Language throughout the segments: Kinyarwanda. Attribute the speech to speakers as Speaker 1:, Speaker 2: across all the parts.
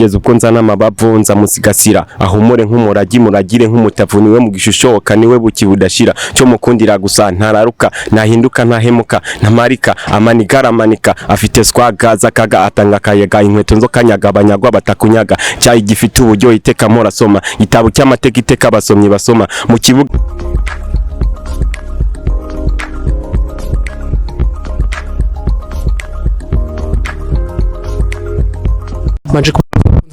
Speaker 1: kugeza ubwo nzana amabavu nza musigasira ahumure nk'umuragi muragire nk'umutavuni we mu gishushoka niwe buki budashira cyo mukundira gusa ntararuka nahinduka ntahemuka ntamarika amanigara manika afite swagaza kaga atanga kayaga inkweto nzo kanyaga abanyagwa batakunyaga cyayi gifite uburyo iteka morasoma gitabo cy'amateka iteka basomyi basoma mu kibuga
Speaker 2: manje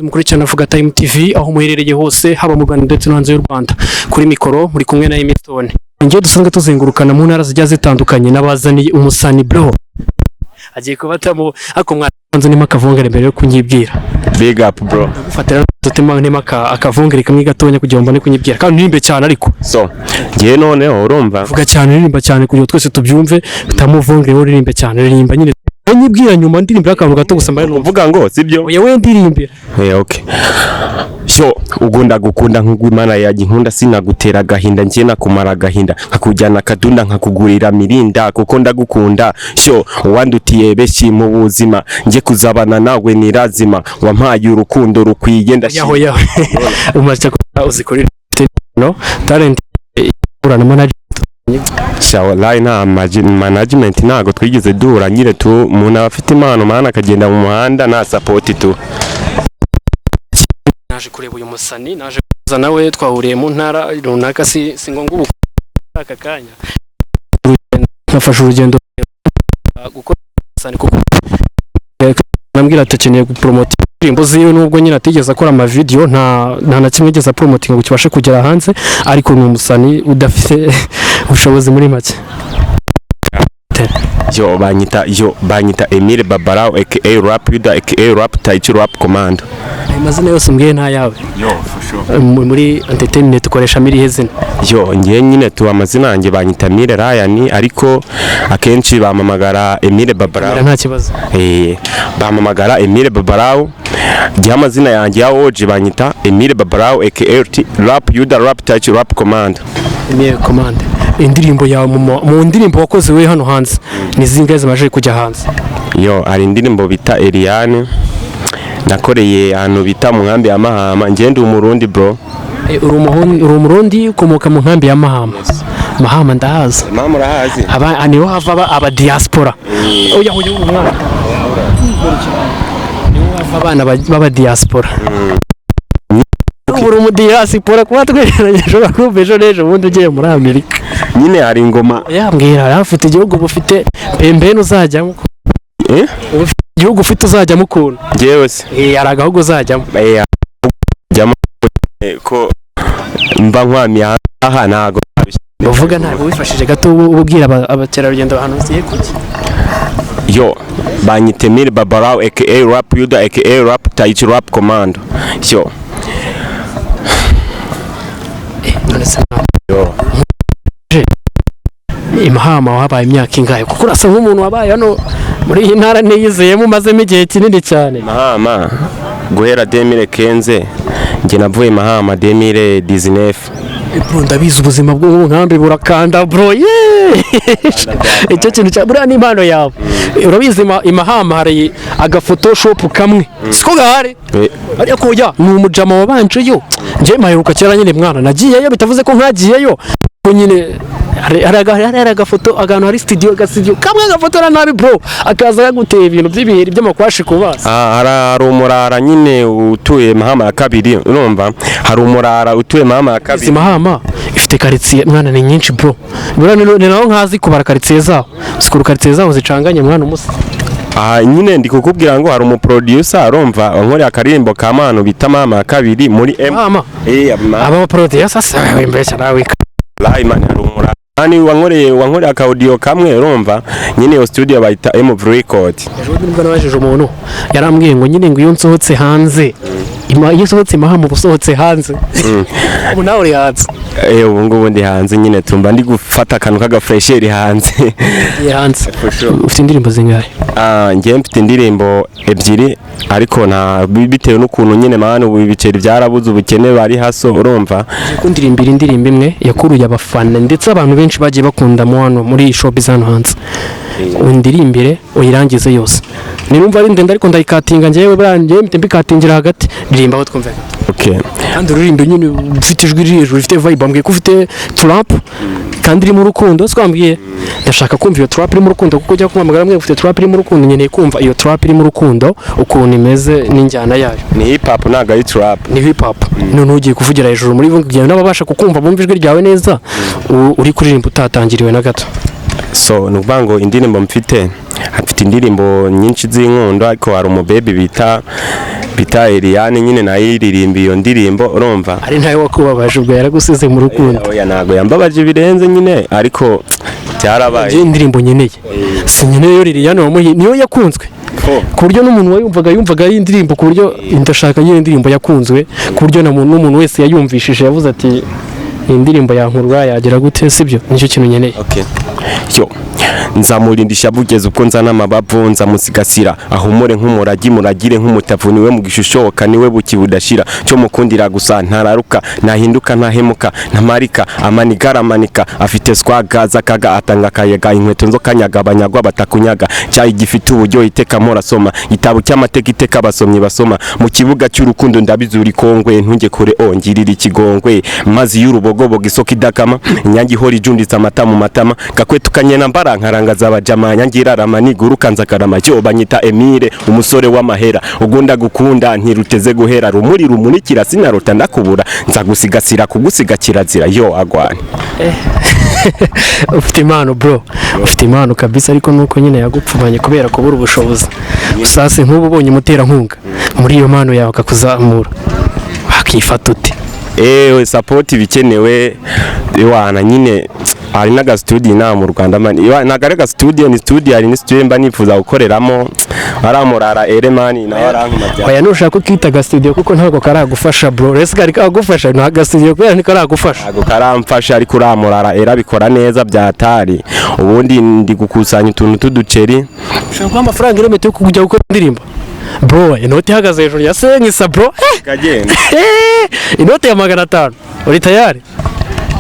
Speaker 2: mukurikirana Vuga Time TV aho muherereye hose haba mu Rwanda ndetse no hanze y'u Rwanda kuri mikoro muri kumwe na Emerson ngiye dusanzwe tuzengurukana mu ntara zijya zitandukanye nabazaniye umusani bro agiye kubatamo ako mwanze nima kavongere mbere yo kunyibwira
Speaker 1: big up bro
Speaker 2: gufatira tutema nima akavongere kamwe gatonya kugira mbone kunyibwira kandi nirimbe cyane ariko
Speaker 1: so ngiye noneho urumva
Speaker 2: vuga cyane nirimba cyane kugira twese tubyumve utamuvongere wo nirimbe cyane nirimba nyine nyibwira nyuma ndirimba akantu gato gusa mbaye
Speaker 1: nuvuga ngo sibyo
Speaker 2: yewe ndirimbira
Speaker 1: okay sho ugunda gukunda nk'Imana yaje nkunda sinagutera gahinda ngiye nakumara gahinda nkakujyana kadunda nkakugurira mirinda kuko ndagukunda sho wandutiye beshi mu buzima ngiye kuzabana nawe nirazima wampaye urukundo rukwiye ndashima
Speaker 2: yaho umaze uzikorera no talent urana manager
Speaker 1: shawa line management nago twigize dura nyire tu umuntu abafite impano mana akagenda mu muhanda na support tu
Speaker 2: naje kureba uyu musani naje kuza nawe twahuriye mu ntara runaka singonga ubu aka kanya nafashe urugendo gukora musani kuko nambwira atakeneye gupromote indirimbo ziwe nubwo nyine atigeze akora ama video nta na kimwe yigeze promoting ngo kibashe kugera hanze ariko ni umusani udafite ubushobozi muri make banyita Emile Babarao aka Rap Yuda aka Rap Taichi Rap Commando amazina yose mbwiye nta yawe for sure muri entertainment ukoresha miri hezina ngiye nyine tu amazina yanjye banyita Emile Ryan ariko akenshi bamamagara Emile Babarao nta kibazo bamamagara Emile Babarao gihe amazina yanjye ya OG banyita Emile Babarao aka Rap Yuda Rap Taichi Rap Commando Emile Commando indirimbo yawe mu ndirimbo wakoze we hano hanze nizingaye zimaje kujya hanze ari indirimbo bita Eliane nakoreye hano bita mu nkambi ya Mahama ngende umurundi bro uri umurundi ukomoka mu nkambi ya Mahama Mahama ndahazi Mahama urahazi niho hava aba diaspora oya umwana niho hava abana baba diaspora uri mu diaspora kuba twegeranye ejo kumvejo nejo bundi ugiye muri Amerika nyine hari ingoma yambwira afite igihugu bufite pembeni uzajyamo igihugu ufite uzajyamo ukuntu ngewe se aragahugu uzajyamo jyamo ko mba nkwami aha nago uvuga ntabwo wifashije gato ubwira abakerarugendo ahantu uziye kuki banyite Emile Babarao aka Rap Yuda aka Rap Taichi Rap Commando Imahama wabaye imyaka ingahe kuko urasa nk'umuntu wabaye hano muri iyi ntara niyizeyemo umazemo igihe kinini cyane Mahama guhera 2015 nge navuye Mahama 2019 bro ndabizi ubuzima bwo mu nkambi burakanda bro icyo kintu cya buriya n'impano yawe urabizi Imahama hari agaphotoshop kamwe siko gahari ariko kujya ni umujama wabanjeyo nge maheruka cyera nyine mwana nagiyeyo bitavuze ko nkagiyeyo nyine hari agafoto agantu hari studio kamwe agafotora nabi bro akaza yaguteye ibintu by'ibiheri by'amakwashi kubasa hari umurara nyine utuye Mahama ya kabiri urumva hari umurara utuye Mahama ya kabiri Mahama ifite quartier mwana ni nyinshi bro ni naho nkazi kubara quartier zaho sikuru quartier zaho zicanganye mwana umusa nyine ndi kukubwira ngo hari umuproducer arumva wankore akarimbo ka mano bita Mahama ya kabiri muri Mahama aba producer sasa wembesha nawe Laimani hari umurara wankoreye aka audio kamwe urumva nyine yo studio bayita MV Record ejo nibwo nabajije umuntu yarambwiye ngo nyine ngo iyo nsohotse hanze iyo nsohotse Mahama ubusohotse hanze ubu nawe uri hanze
Speaker 1: ubu ngubu ndi hanze nyine tumba ndi gufata akantu k'agafresheri hanze.
Speaker 2: Hanze ufite indirimbo zingahe?
Speaker 1: Njye mfite indirimbo ebyiri ariko nta bitewe n'ukuntu nyine mwana ubu ibiceri byarabuze ubukene bari haso urumva.
Speaker 2: Kundirimbira indirimbo imwe yakuruye abafana ndetse abantu benshi bagiye bakunda mu hano muri shop zano hanze. Undirimbire uyirangize yose. Nirumva ari ndende ariko ndayikatinga njyewe branjye mite mbikatingira hagati ndirimba aho twumva.
Speaker 1: Okay.
Speaker 2: Kandi uririmbo nyine ufite ijwi hejuru ufite vibe ambwiye ko ufite trap kandi iri mu rukundo twambwiye ndashaka kumva iyo trap iri mu rukundo kuko ujya kumamagara mwe ufite trap iri mu rukundo nyene kumva iyo trap iri mu rukundo ukuntu imeze n'injyana yayo.
Speaker 1: Ni hip hop naga ari trap.
Speaker 2: Ni hip hop. None ugiye kuvugira hejuru muri bwo kugira n'ababasha kukumva bumva ijwi ryawe neza uri kuririmba utatangiriwe na gato.
Speaker 1: So nubango indirimbo mfite indirimbo nyinshi z'inkundo ariko hari umubebe bita Eliane nyine nayiririmba iyo ndirimbo urumva.
Speaker 2: Ari ntayo wakubabaje ubwo yaragusize mu rukundo.
Speaker 1: Oya nago yambabaje birenze nyine ariko byarabaye.
Speaker 2: Indirimbo nyeneye. Si nyeneye yo Eliane wamuhi niyo yakunzwe. Ku buryo n'umuntu yumvaga ari indirimbo ku buryo ndashaka nyine indirimbo yakunzwe ku buryo n'umuntu wese yayumvishije yavuze ati indirimbo yankurwa yagira gute sibyo nicyo kintu nyeneye.
Speaker 1: Okay. Yo nzamurindisha bugeze uko nzana amabavu nzamusigasira ahumure muragire nk'umutavuni we mu gishushoka niwe bukibudashira cyo mukundira gusa ntararuka nahinduka ntahemuka ntamarika amanika afite swagaza kaga atanga kayaga inkweto nzo kanyaga abanyagwa batakunyaga cyayi gifite uburyo iteka morasoma gitabo cy'amateka iteka basomyi basoma mu kibuga cy'urukundo ndabizuri kongwe ntunge kure ongirira ikigongwe mazi y'urubogobo gisoko idakama inyangi hori junditsa amata mu matama gakwetu kanyena mbara nkarangaza abajama nyangira ramani gurukanza karama cyo banyita Emile umusore w'amahera ugunda gukunda ntiruteze guhera rumuri rumunikira sinarota ndakubura nzagusigasira kugusiga kirazira yo agwane.
Speaker 2: Ufite impano bro, ufite impano kabisa ariko nuko nyine yagupfumanye kubera kubura ubushobozi. Usase nk'ubu ubonye mutera nkunga muri iyo mpano yawe akakuzamura wakifata ute?
Speaker 1: Support bikenewe wana nyine ari naga studio na mu Rwanda mani nagarega studio ni studio ari ni studio mba nifuza gukoreramo aramurara Elemani na warankuma.
Speaker 2: Oya nushaka kwitaga studio kuko ntabwo karagufasha bro rese kari kagufasha ntaga studio kubera ni karagufasha
Speaker 1: ntabwo karamfasha ariko uramurara era bikora neza byatari ubundi ndi gukusanya utuntu tuduceri
Speaker 2: ushaka amafaranga iremete yo kujya gukora indirimbo bro inoti ihagaze hejuru ya senkisa bro
Speaker 1: kagenda
Speaker 2: inoti ya 500 uri tayari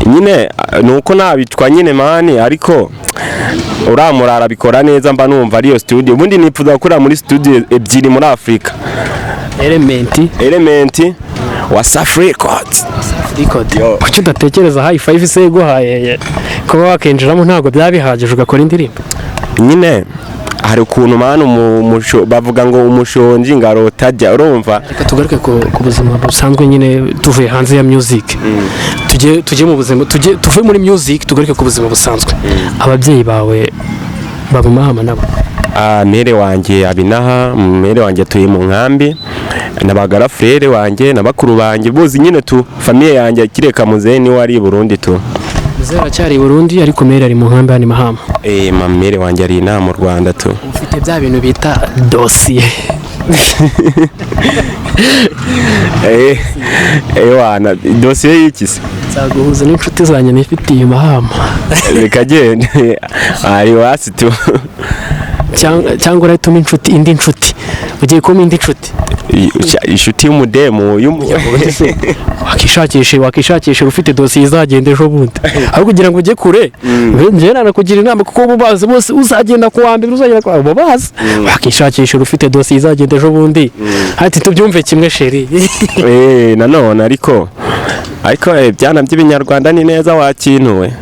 Speaker 1: nyine nuko nabicwa nyine mani ariko uramurara bikora neza mba numva ariyo studio ubundi nifuza gukora muri studio ebyiri muri Afrika Element wa Safi Records
Speaker 2: kuki udatekereza high five se guhaye kuba wakenjiramo ntabwo byabihagije ugakora indirimbo
Speaker 1: nyine hari ukuntu manu bavuga ngo umushonji ngarotajya urumva.
Speaker 2: Reka tugaruke ku buzima busanzwe nyine tuvuye hanze ya music tujye mu buzima tuve muri music tugaruke ku buzima busanzwe. Ababyeyi bawe baba mahama nabo?
Speaker 1: Mere wanjye abinaha mere wanjye tuye mu nkambi nabagara frere wanjye nabakuru banjye bozi nyine tu famille yanjye kireka muzeni wari Burundi tu
Speaker 2: Zera cyari Burundi ariko mere ari mu nkambi ani mahama.
Speaker 1: Mamere wanjye ari na mu Rwanda tu.
Speaker 2: Ufite bya bintu bita dossier.
Speaker 1: Wana dossier y'ikisi.
Speaker 2: Zaguhuza n'inshuti zanjye nifitiye mahama.
Speaker 1: Bikagende ari wasi tu.
Speaker 2: Cyangwa urahitamo inshuti indi nshuti ugiye kuma indi nshuti
Speaker 1: inshuti y'umudemu
Speaker 2: wakishakisha ufite dosiye izagenda ejo bundi aho kugira ngo ujye kure njye nanakugira inama kuko ububazi bose uzagenda ku wa mbere uzagenda kwa ububazi wakishakisha ufite dosiye izagenda ejo bundi ati tubyumve kimwe sheri
Speaker 1: nanone ariko byana by'ibinyarwanda ni neza wakintuwe.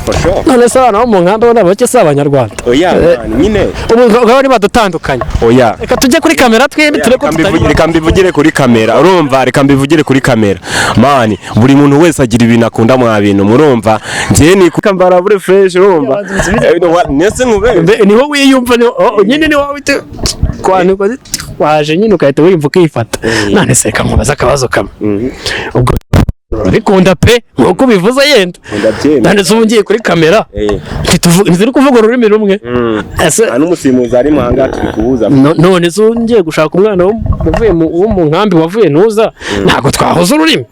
Speaker 1: For sure.
Speaker 2: None se abana bo mu nkambi bona bake se abanyarwanda.
Speaker 1: Oya nyine.
Speaker 2: Ubu ngabo badutandukanye.
Speaker 1: Oya.
Speaker 2: Reka tujye kuri kamera twebe tureko
Speaker 1: reka mbivugire kuri kamera. Urumva reka mbivugire kuri kamera. Mani buri muntu wese agira ibintu akunda mu bintu murumva. Ngiye ni kukambara buri fresh urumva. Nese nkube.
Speaker 2: Niho wiyumva nyine ni wowe kwanu waje nyine ukahita wimva ukifata. None se kamubaza akabazo kamwe. Ubwo bikunda pe nkuko bivuze yenda ndanditse ubu kuri kamera ntituri kuvuga ururimi rumwe
Speaker 1: n'umusimuzi ari mahanga turi kubuza
Speaker 2: none zo ngiye gushaka umwana wo mu nkambi wavuye ntuza ntabwo twahoze ururimi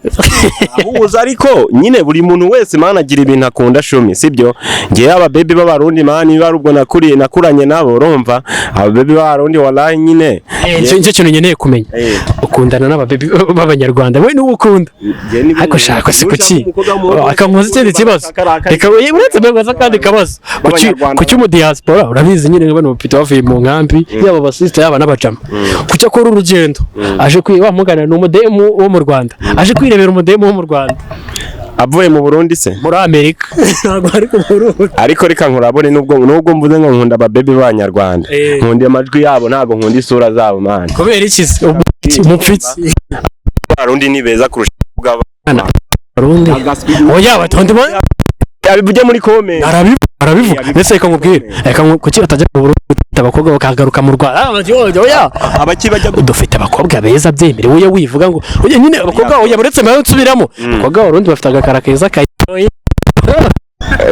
Speaker 1: ahuza ariko nyine buri muntu wese mana agira ibintu akunda shumi sibyo ngiye aba baby b'abarundi mani barubwo nakuranye nabo urumva aba baby b'abarundi wallahi nyine
Speaker 2: cyo kintu nyeneye kumenya ukundana n'aba baby b'abanyarwanda we niwe ukunda ariko shaka si kuki akamuza ikindi kibazo reka uretse mbaza kandi kabazo kuki mu diaspora urabizi nyine bano bapita bavuye mu nkambi yaba basista yaba n'abajama kuki akora urugendo aje kwibamugana n'umudemu wo mu Rwanda aje kwirebera umudemu wo mu Rwanda
Speaker 1: avuye mu Burundi se
Speaker 2: muri Amerika ntabwo ari ku Burundi
Speaker 1: ariko reka nkurabone nubwo mvuze ngo nkunda aba baby b'abanyarwanda nkunda amajwi yabo ntabwo nkunda isura zabo man
Speaker 2: kubera iki umupfitsi
Speaker 1: abarundi ni beza kurusha ubw'abana
Speaker 2: Burundi oya batonde
Speaker 1: abivuje muri comment
Speaker 2: arabivuga ndetse reka nkubwire kuki batajya mu Burundi abakobwa bakagaruka mu Rwanda oya
Speaker 1: abaki bajya
Speaker 2: dufite abakobwa beza byemere wowe wivuga ngo oya nyine abakobwa oya buretse mayo nsubiramo abakobwa b'Abarundi bafite agakara keza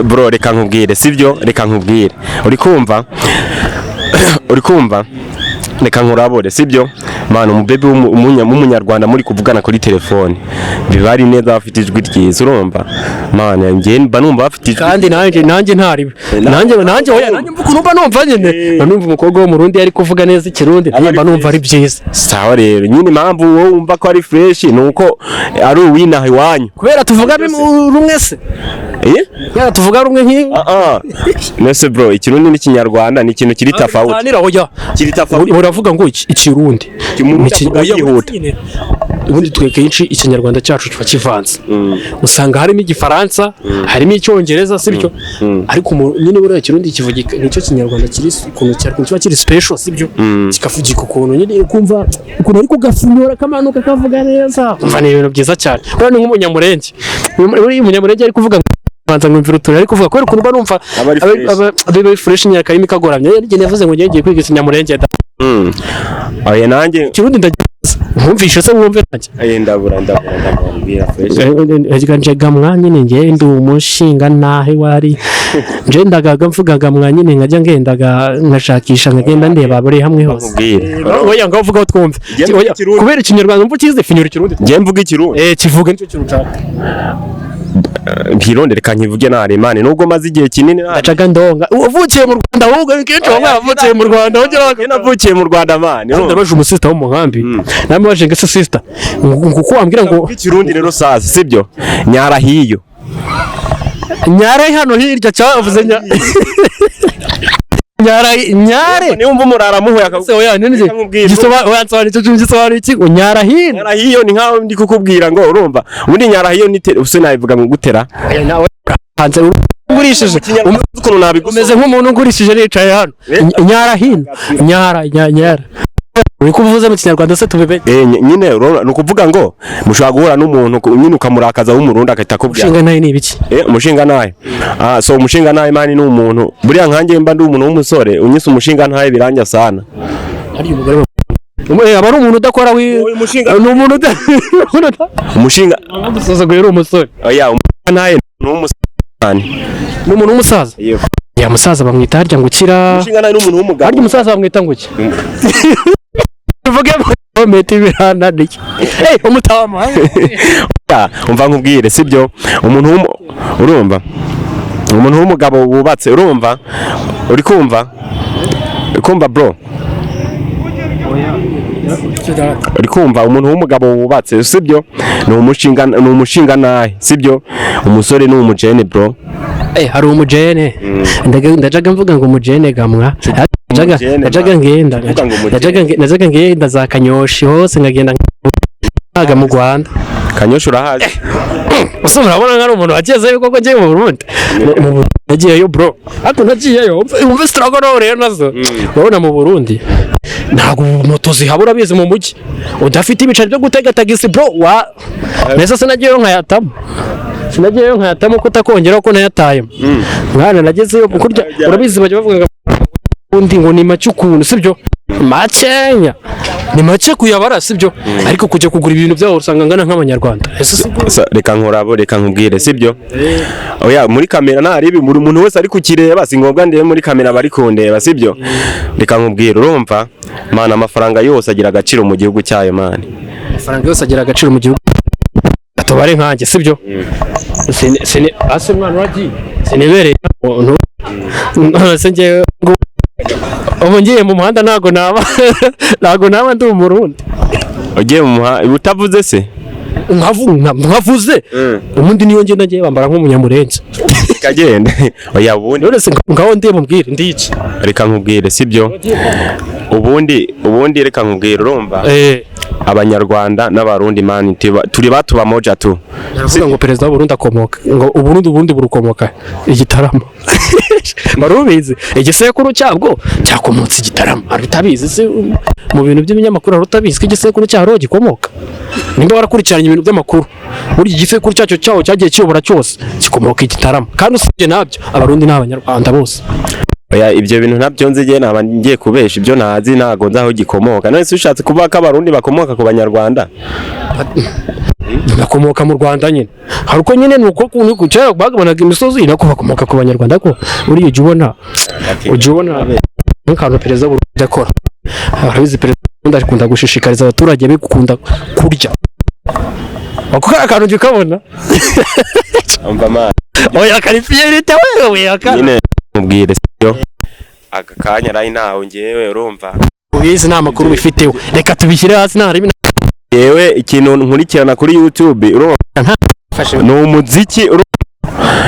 Speaker 1: bro reka nkubwire sivyo reka nkubwire uri kumva reka nkurabore sibyo mana umubebe w'umunyarwanda muri kuvugana kuri telefone bibari neza bafite ijwi ryiza urumva mana ngiye mba numva bafite ijwi
Speaker 2: kandi nanjye ntari nanjye oya nanjye mvuga numva nyine numva umukobwa wo mu Burundi ari kuvuga neza ikirundi mba numva ari byiza
Speaker 1: sawa rero nyine impamvu wowe wumva ko ari fresh nuko ari uwinaha iwanyu
Speaker 2: kubera tuvuga rumwe se yara tuvuga rumwe nk'iyo
Speaker 1: nese bro ikirundi n'ikinyarwanda ni ikintu kiri tofauti
Speaker 2: kiri tofauti uravuga ngo ikirundi
Speaker 1: yihuta
Speaker 2: ubundi tweke ikinyarwanda cyacu kiba kivanze usanga harimo igifaransa harimo icyongereza sibyo ariko nyine buriya ikirundi kivugika nicyo kinyarwanda kiri ukuntu kiba kiri special sibyo kikavugika ukuntu nyine kumva ukuntu ariko gafunyora kamanuka kavuga neza umva ni ibintu byiza cyane buriya ni nk'umunyamurenge umunyamurenge ari kuvuga banza ngumvira utuntu ari kuvuga ko ukuntu numva abe fresh nyaka karimi kagoramye yari yavuze ngo ngiye kwiga ikinyamurenge
Speaker 1: oya nanjye
Speaker 2: kirundi nkumvishe se wumve nanjye
Speaker 1: ndabura
Speaker 2: fresh njega mwanyine ngende umushinga nahe wari ngendaga mvugaga mwanyine nkajya ngendaga nkashakisha nkagenda ndeba bari hamwe hose oya ngo uvuga twumve kubera ikinyarwanda mvuga kize finyura ikirundi
Speaker 1: ngiye mvuga ikirundi
Speaker 2: kivuga nicyo kintu cyane
Speaker 1: Birondere kanyivuge nare mane nubwo maze igihe kinini
Speaker 2: acaga ndonga uvukiye mu Rwanda ahubwo kenshi wavukiye mu Rwanda ujya
Speaker 1: navukiye mu Rwanda mane
Speaker 2: ndabaje umusista wo mu nkambi namwe baje ngese sister nguko wambwira ngo
Speaker 1: ikirundi rero sazi sibyo nyarahiyo
Speaker 2: nyare hano hirya cyavuze nyare
Speaker 1: ni umva murara muhoya
Speaker 2: akase oya nene gisobanura icyo gisobanura iki nyarahiyo
Speaker 1: nyarahiyo ni nkaho ndi kukubwira ngo urumva ubundi nyarahiyo ni use nabivuga ngo gutera
Speaker 2: nawe hanze ugurishije
Speaker 1: ukuntu nabigumeze
Speaker 2: nk'umuntu ugurishije nicaye hano nyarahiyo nyara uri kuvuza mu kinyarwanda se tubibe
Speaker 1: nyine nukuvuga ngo mushobora guhura n'umuntu nyine ukamurakaza w'umurundi akahita akubwira
Speaker 2: umushinga naye ni ibiki
Speaker 1: umushinga naye so umushinga naye mani ni umuntu buriya nkanjye mba ndi umuntu w'umusore unyise umushinga naye biranja sana
Speaker 2: ari umugore aba ari umuntu udakora ni umuntu
Speaker 1: umushinga
Speaker 2: gusoza uri umusore
Speaker 1: oya umushinga naye ni umusore
Speaker 2: ni umuntu w'umusaza ya musaza bamwita harya ngo ukira
Speaker 1: umushinga naye ni umuntu w'umugabo
Speaker 2: harya umusaza bamwita ngo iki uvuge meti birananiye umutama
Speaker 1: umva nkubwire sibyo umuntu urumva umuntu w'umugabo wubatse urumva uri kumva bro uri kumva umuntu w'umugabo wubatse sibyo ni umushinga nahe sibyo umusore ni umujene bro
Speaker 2: hari umujene ndajaga mvuga ngo umujene gamwa najaga ngenda za Kanyoshi hose ngagenda nkaga mu Rwanda
Speaker 1: Kanyoshi urahazi
Speaker 2: uso murabona ngari umuntu wagezeyo koko ngiye mu Burundi nagiyeyo bro ariko nagiyeyo umve struggle rero nazo urabona mu Burundi ntago moto zihabura bize mu mujyi udafite ibicari byo gutega tagisi bro nese sinagiyeyo nkayatamo ko utakongera ko nayatayemo mwana nagezeyo kurya urabizi bajya bavuga undi ngo ni make ukuntu sibyo makenya ni make kuyabara sibyo ariko kujya kugura ibintu byabo usanga ngana nk'abanyarwanda
Speaker 1: reka nkurabo reka nkubwire sibyo oya muri kamera ntari buri muntu wese ari kukireba singombwa ndebe muri kamera bari kundeba sibyo reka nkubwire urumva mana amafaranga yose agira agaciro mu gihugu cyayo mani
Speaker 2: amafaranga yose agira agaciro mu gihugu atobare nkanjye sibyo ase mwana wagiye sinibereye se ngiye ubu ngiye mu muhanda ntago naba ndi umurundi
Speaker 1: ugiye mu muhanda utavuze se
Speaker 2: nkavuze ubundi niyo ngenda ngiye bambara nk'umunyamurenzi
Speaker 1: kagenda oya ubundi
Speaker 2: none se ngaho ndiye mumbwire ndici
Speaker 1: reka nkubwire sibyo ubundi reka nkubwire urumva abanyarwanda n'abarundi mani turi batuba moja tu
Speaker 2: navuga ngo perezida w'Uburundi akomoka ngo uburundi burukomoka Igitaramo barubizi igisekuru cyabwo cyakomotse Igitaramo arutabizi se mu bintu by'ibinyamakuru arutabizi ko igisekuru cyaro gikomoka nimba warakurikiranye ibintu by'amakuru buri igisekuru cyawo cyagiye kiyobora cyose gikomoka Igitaramo kandi usibye nabyo abarundi n'abanyarwanda bose
Speaker 1: oya ibyo bintu nabyo nzigiye naba ngiye kubesha ibyo nazi nago nzaho gikomoka none se ushatse kuvuga ko abarundi bakomoka ku banyarwanda
Speaker 2: bakomoka mu Rwanda nyine haruko nyine nuko kucyara bagabanaga imisozi nako bakomoka ku banyarwanda ko uri ujye ubona nk'akantu perezida w'Uburundi akora arabizi perezida akunda gushishikariza abaturage be gukunda kurya ako akantu ujye ukabona
Speaker 1: umva ma
Speaker 2: oya karifiyerite wewe
Speaker 1: nyine mubwire sibyo aka kanya rayi nawe ngewe urumva
Speaker 2: ubizi nta makuru bifiteho reka tubishyire hasi nta ribi
Speaker 1: yewe ikintu nkurikirana kuri YouTube urumva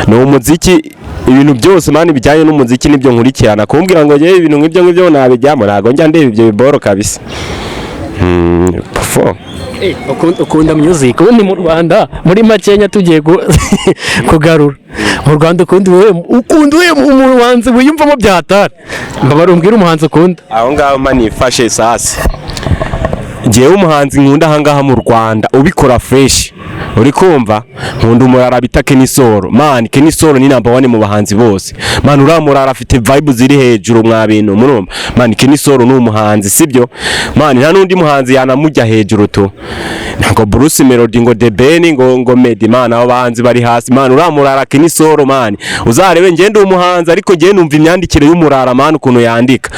Speaker 1: ni umuziki ibintu byose mani bijyanye n'umuziki nibyo nkurikirana kumbwira ngo ngewe ibintu nk'ibyo nabijyamo ntago njya ndeba ibyo biboro kabisa
Speaker 2: ukunda music ubundi mu Rwanda muri makenya tugiye kugarura mu Rwanda ukunda umuhanzi wiyumvamo byatara mbabarumbwira umuhanzi ukunda
Speaker 1: aho ngaho mani fashe sasi ngewe umuhanzi nkunda ahangaha mu Rwanda ubikora fresh uri kumva nkunda umurara bita Kenisoro man Kenisoro ni number 1 mu bahanzi bose man uramurara afite vibe ziri hejuru mwa bintu murumva man Kenisoro ni umuhanzi sibyo man nta nundi muhanzi yanamujya hejuru to ntago Bruce Melody ngo The Ben ngo Medi man abo bahanzi bari hasi man uramurara Kenisoro man uzarebe ngende umuhanzi ariko ngiye numva imyandikire y'umurara man ukuntu yandika